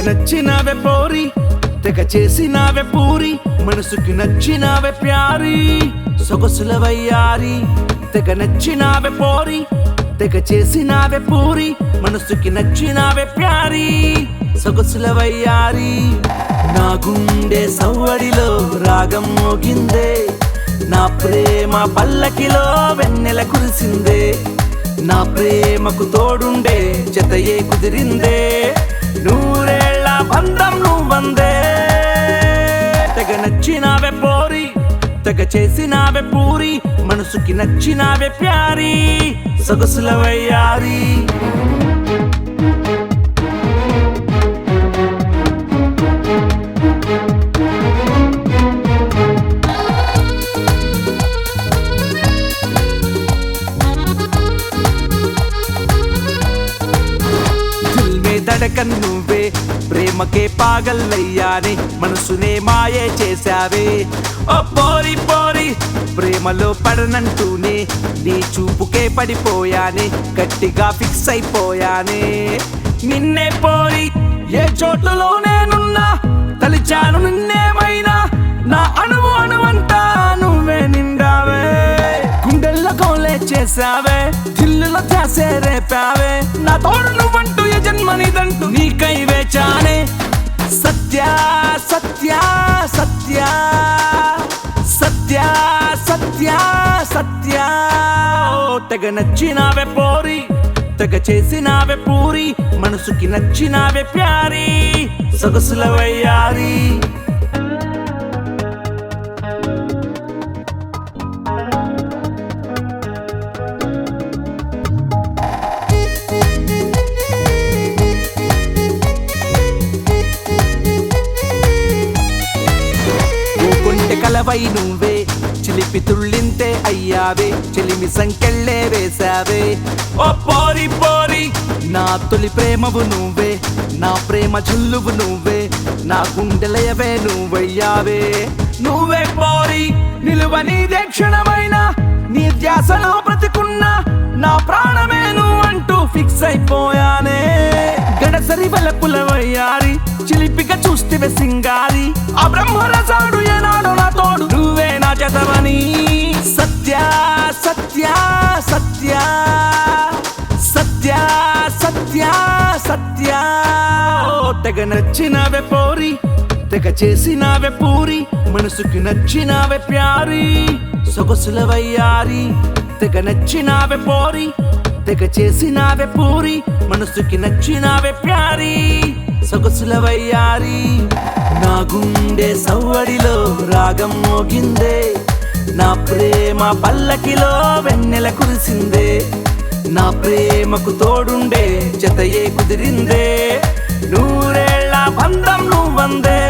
నచ్చినవే పోరి తెగ చేసినవే పూరి మనసుకి నచ్చినవే ప్యారి సొగసుల వయ్యారి తెగ నచ్చినవే పోరి తెగ చేసినవే పూరి మనసుకి నచ్చినవే ప్యారి సొగసుల వయ్యారి నా గుండె సవ్వడిలో రాగం మోగిందే నా ప్రేమ పల్లకిలో వెన్నెల కురిసిందే నా ప్రేమకు తోడుండే జతయే కుదిరిందే నూరేళ్ల బంధం నువ్వందే తెగ నచ్చినవే పోరి తెగ చేసినవే పూరి మనసుకి నచ్చినవే ప్యారి సొగసుల వయ్యారి దడకన్ నువ్వే ప్రేమకే పాగల్లయ్యానే మనసునే మాయే చేశావే ఓ పోరి పోరి ప్రేమలో పడనంటూనే నీ చూపుకే పడిపోయానే గట్టిగా ఫిక్స్ అయిపోయానే నిన్నే పోరి ఏ చోటులో నేనున్నా తలిచాను నిన్నేమైనా నా అణువు అణువంతా నువ్వే నిండావే గుండెల్లో కోలే చేసావే దిల్లులో ధ్యాసే రేపావే నా తోడు నువ్వంటూ ఏ జన్మనిదంటూ నీకై వేచానే సత్య సత్య సత్య సత్య సత్య సత్య తెగ నచ్చినవే పోరి తెగ చేసినవే పూరి మనసుకి నచ్చినవే ప్యారి సొగసుల వయ్యారి కలవై నువ్వే చిలిపి తుళ్ళింతే అయ్యావే చెలిమి సంకెళ్ళే వేసావే ఓ పోరి పోరి నా తొలి ప్రేమవు నువ్వే నా ప్రేమ జల్లువు నువ్వే నా గుండెలయవే నువ్వయ్యావే నువ్వే పోరి నిలువ నీదే క్షణమైన నీ ధ్యాసలో బ్రతికున్నా నా ప్రాణమే నువ్వంటూ ఫిక్స్ అయిపోయానే గడసరి వలపుల వయ్యారి చిలిపిగా చూస్తే సింగారి ఆ బ్రహ్మరసాడు ఏనాడు నా తోడు నువ్వే నా జతవని సత్య సత్య సత్య సత్య సత్య సత్య తెగ నచ్చినవే పోరి తెగ చేసినవే పూరి మనసుకి నచ్చినవే ప్యారి సొగసుల వయ్యారి తెగ నచ్చినవే పోరి తెగ చేసినవే పూరి మనసుకి నచ్చినవే ప్యారి సొగసుల వయ్యారి నా గుండె సవ్వడిలో రాగం మోగిందే నా ప్రేమ పల్లకిలో వెన్నెల కురిసిందే నా ప్రేమకు తోడుండే జతయే కుదిరిందే నూరేళ్ల బంధం నువ్వందే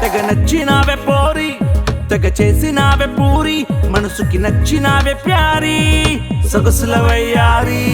తెగ నచ్చినవే పోరి తెగ చేసినవే పూరి మనసుకి నచ్చినవే ప్యారి సొగసుల వయ్యారి